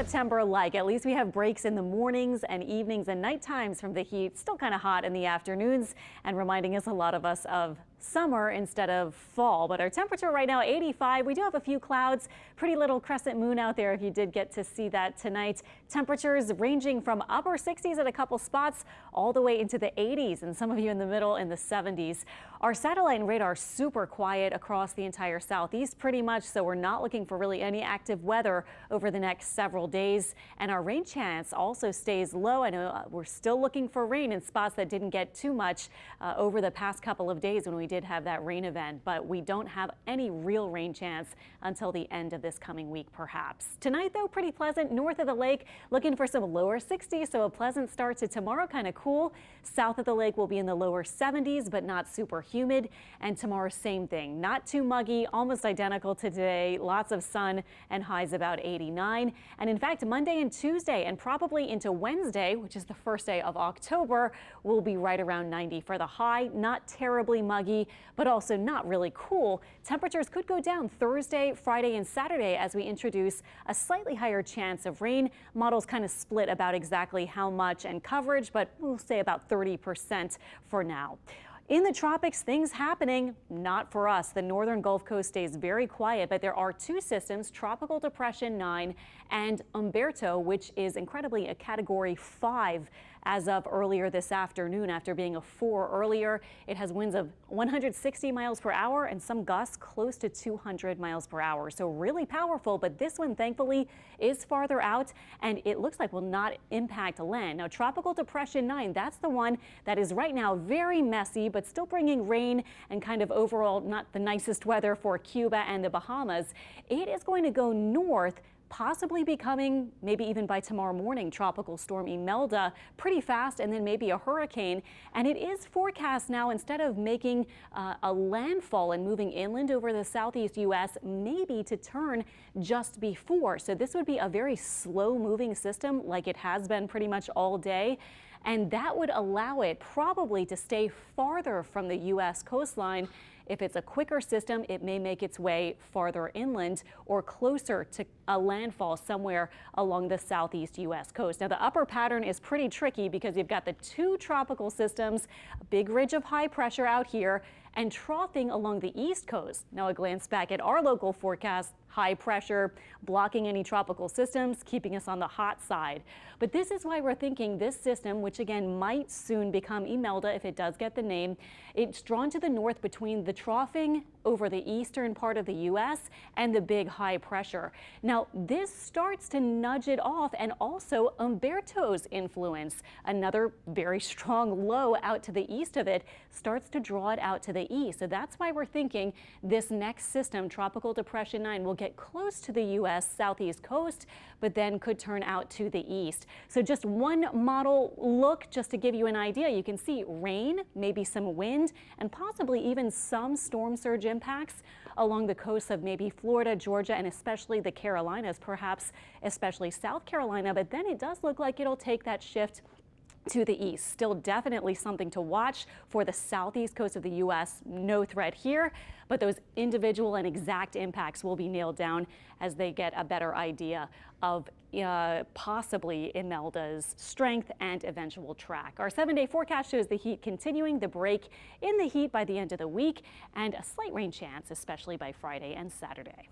September like. At least we have breaks in the mornings and evenings and night times from the heat. Still kind of hot in the afternoons and reminding us, a lot of us, of summer instead of fall. But our temperature right now, 85. We do have a few clouds, pretty little crescent moon out there if you did get to see that tonight. Temperatures ranging from upper 60s at a couple spots all the way into the 80s, and some of you in the middle in the 70s. Our satellite and radar super quiet across the entire southeast pretty much, so we're not looking for really any active weather over the next several days. And our rain chance also stays low. I know we're still looking for rain in spots that didn't get too much over the past couple of days when we did have that rain event, but we don't have any real rain chance until the end of this coming week, perhaps. Tonight, though, pretty pleasant north of the lake, looking for some lower 60s, so a pleasant start to tomorrow, kind of cool. South of the lake will be in the lower 70s, but not super humid. And tomorrow, same thing, not too muggy, almost identical to today. Lots of sun and highs about 89. And in fact, Monday and Tuesday and probably into Wednesday, which is the first day of October, will be right around 90 for the high. Not terribly muggy, but also not really cool. Temperatures could go down Thursday, Friday, and Saturday as we introduce a slightly higher chance of rain. Models kind of split about exactly how much and coverage, but we'll say about 30% for now. In the tropics, things happening, not for us. The northern Gulf Coast stays very quiet, but there are two systems, Tropical Depression 9 and Umberto, which is incredibly a Category 5 as of earlier this afternoon after being a 4 earlier. It has winds of 160 miles per hour and some gusts close to 200 miles per hour. So really powerful, but this one thankfully is farther out and it looks like will not impact land. Now, Tropical Depression 9, that's the one that is right now very messy, but still bringing rain and kind of overall not the nicest weather for Cuba and the Bahamas. It is going to go north, possibly becoming, maybe even by tomorrow morning, Tropical Storm Imelda, pretty fast, and then maybe a hurricane. And it is forecast now, instead of making a landfall and moving inland over the southeast U.S., maybe to turn just before. So this would be a very slow moving system like it has been pretty much all day. And that would allow it probably to stay farther from the U.S. coastline. If it's a quicker system, it may make its way farther inland or closer to a landfall somewhere along the southeast U.S. coast. Now, the upper pattern is pretty tricky because you've got the two tropical systems, a big ridge of high pressure out here, and troughing along the east coast. Now, a glance back at our local forecast, high pressure blocking any tropical systems, keeping us on the hot side. But this is why we're thinking this system, which again might soon become Imelda if it does get the name, it's drawn to the north between the troughing over the eastern part of the U.S. and the big high pressure. Now, this starts to nudge it off, and also Umberto's influence, another very strong low out to the east of it, starts to draw it out to the east. So that's why we're thinking this next system, Tropical Depression 9, will get close to the U.S. southeast coast, but then could turn out to the east. So just one model look, just to give you an idea, you can see rain, maybe some wind, and possibly even some storm surge impacts along the coasts of maybe Florida, Georgia, and especially the Carolinas, perhaps especially South Carolina. But then it does look like it'll take that shift to the east. Still definitely something to watch for the southeast coast of the U.S. No threat here, but those individual and exact impacts will be nailed down as they get a better idea of possibly Imelda's strength and eventual track. Our 7-day forecast shows the heat continuing, the break in the heat by the end of the week, and a slight rain chance, especially by Friday and Saturday.